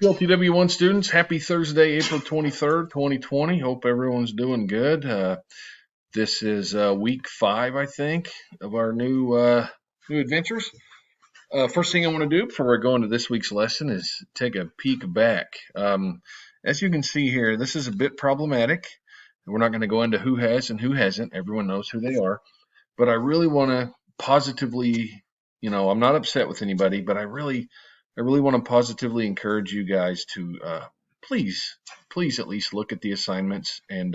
PLTW 1 students, happy Thursday, April 23rd, 2020. Hope everyone's doing good. This is week 5, I think, of our new adventures. First thing I want to do before we go into this week's lesson is take a peek back. As you can see here, this is a bit problematic. We're not going to go into who has and who hasn't. Everyone knows who they are. But I really want to positively, I'm not upset with anybody, but I really want to positively encourage you guys to please, please at least look at the assignments and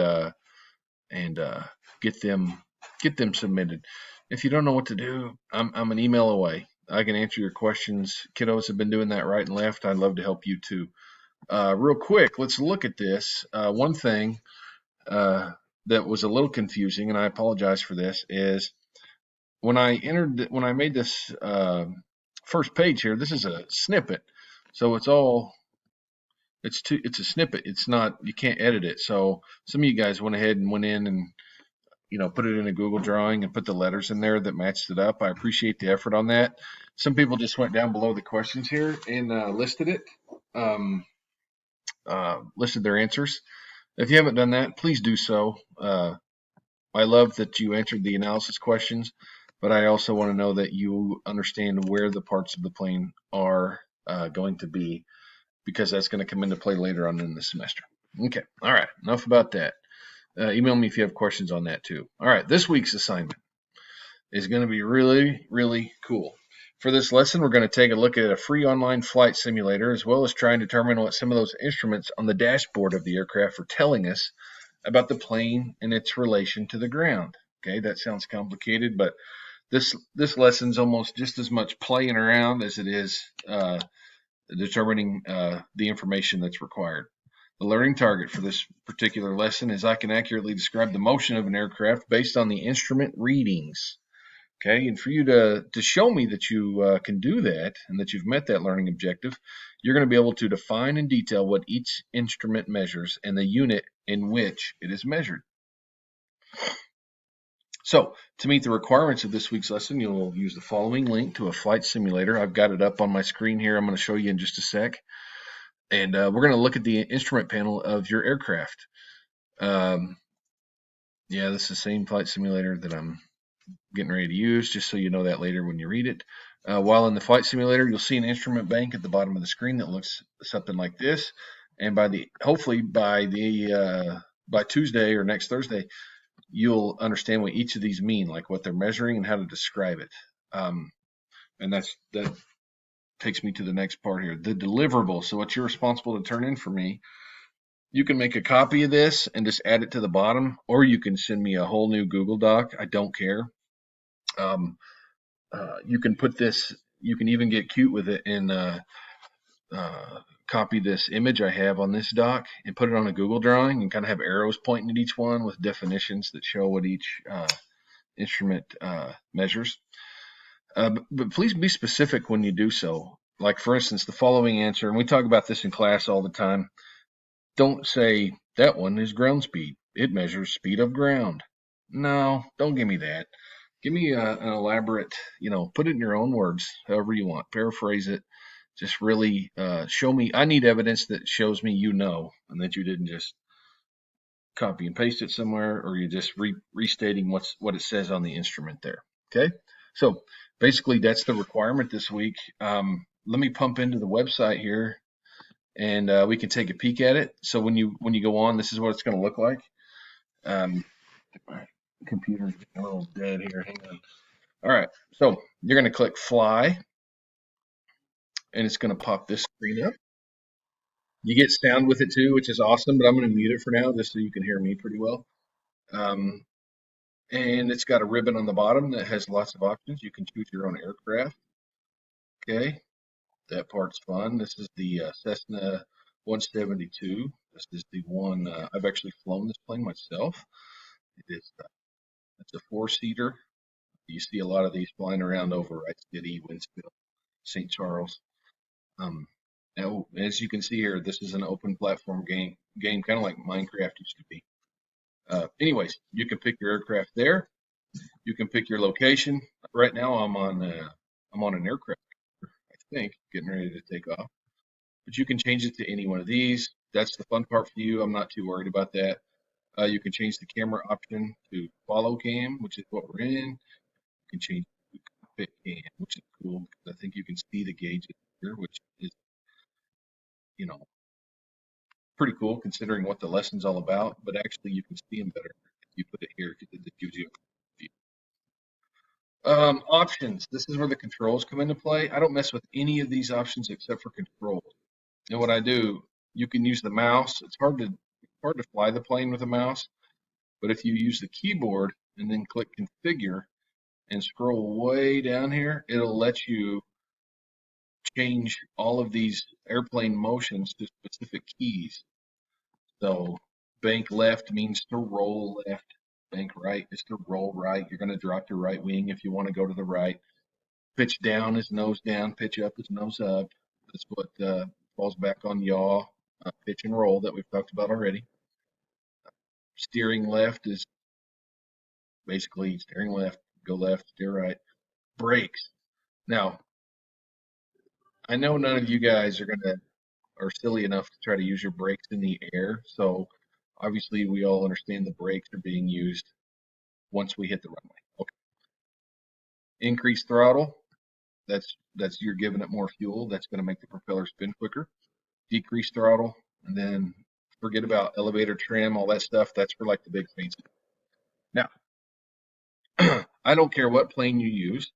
get them submitted. If you don't know what to do, I'm an email away. I can answer your questions. Kiddos have been doing that right and left. I'd love to help you too. Real quick, let's look at this. One thing that was a little confusing, and I apologize for this, is when I made this first page here, this is a snippet, so it's a snippet. It's not, you can't edit it. So some of you guys went ahead and went in and put it in a Google drawing and put the letters in there that matched it up. I appreciate the effort on that. Some people just went down below the questions here and listed it, listed their answers. If you haven't done that, please do so. I love that you answered the analysis questions, but I also want to know that you understand where the parts of the plane are going to be, because that's going to come into play later on in the semester. Okay, all right, enough about that. Email me if you have questions on that too. All right, this week's assignment is going to be really, really cool. For this lesson, we're going to take a look at a free online flight simulator, as well as try and determine what some of those instruments on the dashboard of the aircraft are telling us about the plane and its relation to the ground. Okay, that sounds complicated, but this lesson's almost just as much playing around as it is determining the information that's required. The learning target for this particular lesson is I can accurately describe the motion of an aircraft based on the instrument readings. Okay, and for you to show me that you can do that and that you've met that learning objective, you're going to be able to define and detail what each instrument measures and the unit in which it is measured. So, to meet the requirements of this week's lesson, you'll use the following link to a flight simulator. I've got it up on my screen here. I'm going to show you in just a sec. And we're going to look at the instrument panel of your aircraft. Yeah, this is the same flight simulator that I'm getting ready to use, just so you know that later when you read it. While in the flight simulator, you'll see an instrument bank at the bottom of the screen that looks something like this. And hopefully by Tuesday or next Thursday, you'll understand what each of these mean, like what they're measuring and how to describe it. And that takes me to the next part here, the deliverable. So what you're responsible to turn in for me, you can make a copy of this and just add it to the bottom, or you can send me a whole new Google Doc. I don't care. You can put this, you can even get cute with it and copy this image I have on this doc and put it on a Google drawing and kind of have arrows pointing at each one with definitions that show what each instrument measures. But please be specific when you do so. Like, for instance, the following answer, and we talk about this in class all the time. Don't say, that one is ground speed. It measures speed of ground. No, don't give me that. Give me an elaborate, put it in your own words, however you want. Paraphrase it. Just really show me. I need evidence that shows me and that you didn't just copy and paste it somewhere, or you're just restating what it says on the instrument there. Okay? So basically, that's the requirement this week. Let me pump into the website here, and we can take a peek at it. So when you go on, this is what it's going to look like. My computer's getting a little dead here. Hang on. All right. So you're going to click Fly, and it's going to pop this screen up. You get sound with it too, which is awesome, but I'm going to mute it for now just so you can hear me pretty well. And it's got a ribbon on the bottom that has lots of options. You can choose your own aircraft. Okay, that part's fun. This is the Cessna 172. This is the one, I've actually flown this plane myself. It's a four-seater. You see a lot of these flying around over Wright City, Winsfield, St. Charles. Now, as you can see here, this is an open platform game kind of like Minecraft used to be. Anyways, you can pick your aircraft there. You can pick your location. Right now, I'm on an aircraft, I think, getting ready to take off. but you can change it to any one of these. That's the fun part for you. I'm not too worried about that. You can change the camera option to follow cam, which is what we're in. You can change to cockpit cam, which is cool because I think you can see the gauges here, which is, you know, pretty cool considering what the lesson's all about. But actually, you can see them better if you put it here because it gives you a view. Options. This is where the controls come into play. I don't mess with any of these options except for controls. And what I do, you can use the mouse. It's hard to fly the plane with a mouse, but if you use the keyboard and then click configure and scroll way down here, it'll let you change all of these airplane motions to specific keys. So bank left means to roll left. Bank right is to roll right. You're going to drop your right wing if you want to go to the right. Pitch down is nose down. Pitch up is nose up. That's what falls back on yaw, pitch and roll that we've talked about already. Steering left is basically steering left, go left, steer right. Brakes. Now, I know none of you guys are silly enough to try to use your brakes in the air. So obviously we all understand the brakes are being used once we hit the runway. Okay. Increase throttle. That's you're giving it more fuel. That's going to make the propeller spin quicker. Decrease throttle, and then forget about elevator trim, all that stuff. That's for like the big fancy. Now, I don't care what plane you use.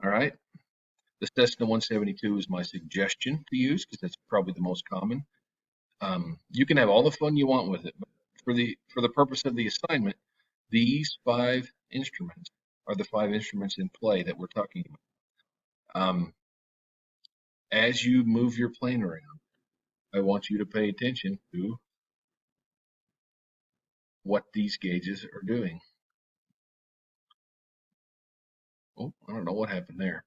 All right. The Cessna 172 is my suggestion to use because that's probably the most common. You can have all the fun you want with it, but for the purpose of the assignment, these 5 instruments are the 5 instruments in play that we're talking about. As you move your plane around, I want you to pay attention to what these gauges are doing. Oh, I don't know what happened there.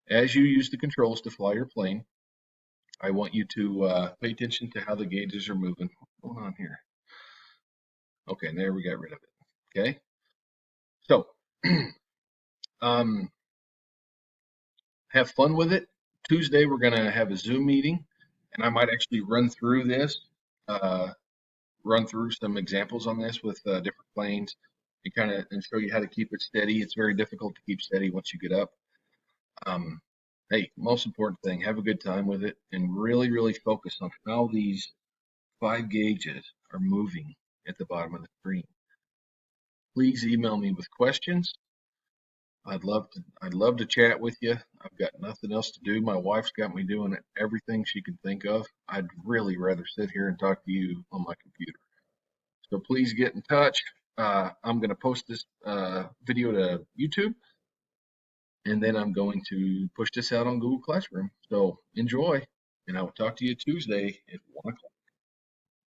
As you use the controls to fly your plane, I want you to pay attention to how the gauges are moving. What's going on here? Okay, and there we got rid of it. Okay, so have fun with it. Tuesday we're going to have a Zoom meeting, and I might actually run through this, uh, run through some examples on this with different planes, and kind of and show you how to keep it steady. It's very difficult to keep steady once you get up. Hey, most important thing, have a good time with it, and really, really focus on how these 5 gauges are moving at the bottom of the screen. Please email me with questions. I'd love to chat with you. I've got nothing else to do. My wife's got me doing everything she can think of. I'd really rather sit here and talk to you on my computer. So please get in touch. I'm going to post this video to YouTube, and then I'm going to push this out on Google Classroom. So enjoy, and I will talk to you Tuesday at 1 o'clock.